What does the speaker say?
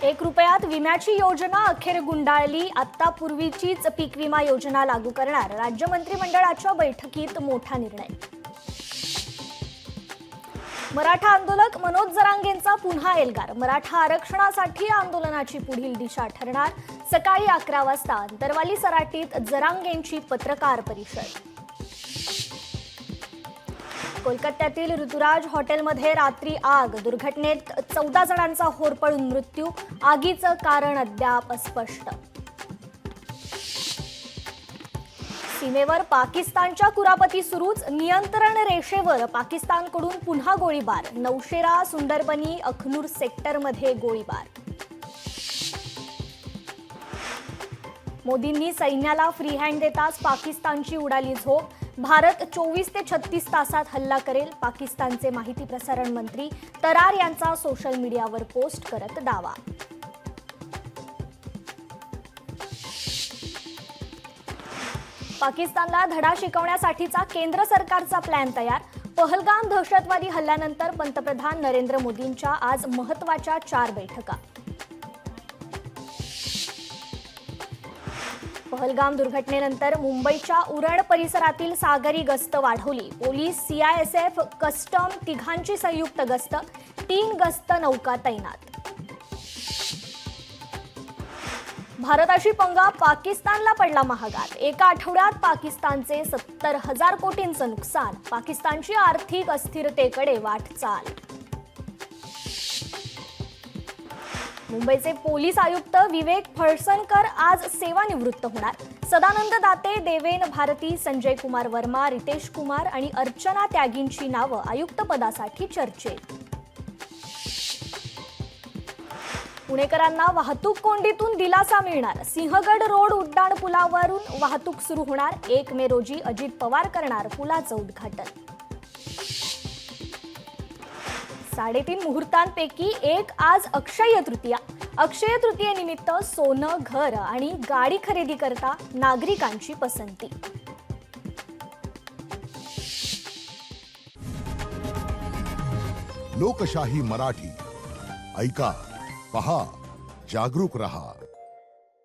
1 रुपयात विम्याची योजना अखेर गुंडाळली। आता पूर्वीचीच पीक विमा योजना लागू करणार। राज्य मंत्रिमंडळाच्या बैठकीत मोठा निर्णय। मराठा आंदोलक मनोज जरांगेंचा पुन्हा एल्गार। मराठा आरक्षणासाठी आंदोलनाची पुढील दिशा ठरणार। सकाळी 11 वाजता अंतरवाली सराटीत जरांगेंची पत्रकार परिषद। कोलकात्यातील ऋतुराज हॉटेलमध्ये रात्री आग। दुर्घटनेत 14 जणांचा होरपळून मृत्यू। आगीचं कारण अद्याप अस्पष्ट। सीमेवर पाकिस्तानच्या कुरापती सुरूच। नियंत्रण रेषेवर पाकिस्तानकडून पुन्हा गोळीबार। नौशेरा, सुंदरबनी, अखनूर सेक्टरमध्ये गोळीबार। मोदींनी सैन्याला फ्री हँड देताच पाकिस्तानची उडाली झोप। भारत 24 ते 36 तासात हल्ला करेल। पाकिस्तानचे माहिती प्रसारण मंत्री तरार यांचा सोशल मीडियावर पोस्ट करत दावा। पाकिस्तानला धडा शिकवण्यासाठीचा केंद्र सरकारचा प्लॅन तयार। पहलगाम दहशतवादी हल्ल्यानंतर पंतप्रधान नरेंद्र मोदींच्या आज महत्त्वाच्या 4 बैठका। पहलगाम दुर्घटनेनंतर मुंबईच्या उरण परिसरातील सागरी गस्त वाढवली। पोलीस, सीआयएसएफ, कस्टम तिघांची संयुक्त गस्त। 3 गस्त नौका तैनात। भारताशी पंगा, पाकिस्तानला पडला महागात। एका आठवड्यात पाकिस्तानचे 70,000 कोटींचं नुकसान। पाकिस्तानची आर्थिक अस्थिरतेकडे वाटचाल। मुंबईचे पोलीस आयुक्त विवेक फळसणकर आज सेवानिवृत्त होणार। सदानंद दाते, देवेन भारती, संजय कुमार वर्मा, रितेश कुमार आणि अर्चना त्यागींची नावं आयुक्तपदासाठी चर्चेत। पुणेकरांना वाहतूक कोंडीतून दिलासा मिळणार। सिंहगड रोड उड्डाणपुलावरून वाहतूक सुरू होणार। 1 मे रोजी अजित पवार करणार पुलाचं उद्घाटन। 3.5 मुहूर्तांपैकी एक आज अक्षय तृतीया। अक्षय तृतीयेनिमित्त सोनं, घर आणि गाडी खरेदी करता नागरिकांची पसंती। लोकशाही मराठी ऐका, पहा, जागरूक रहा।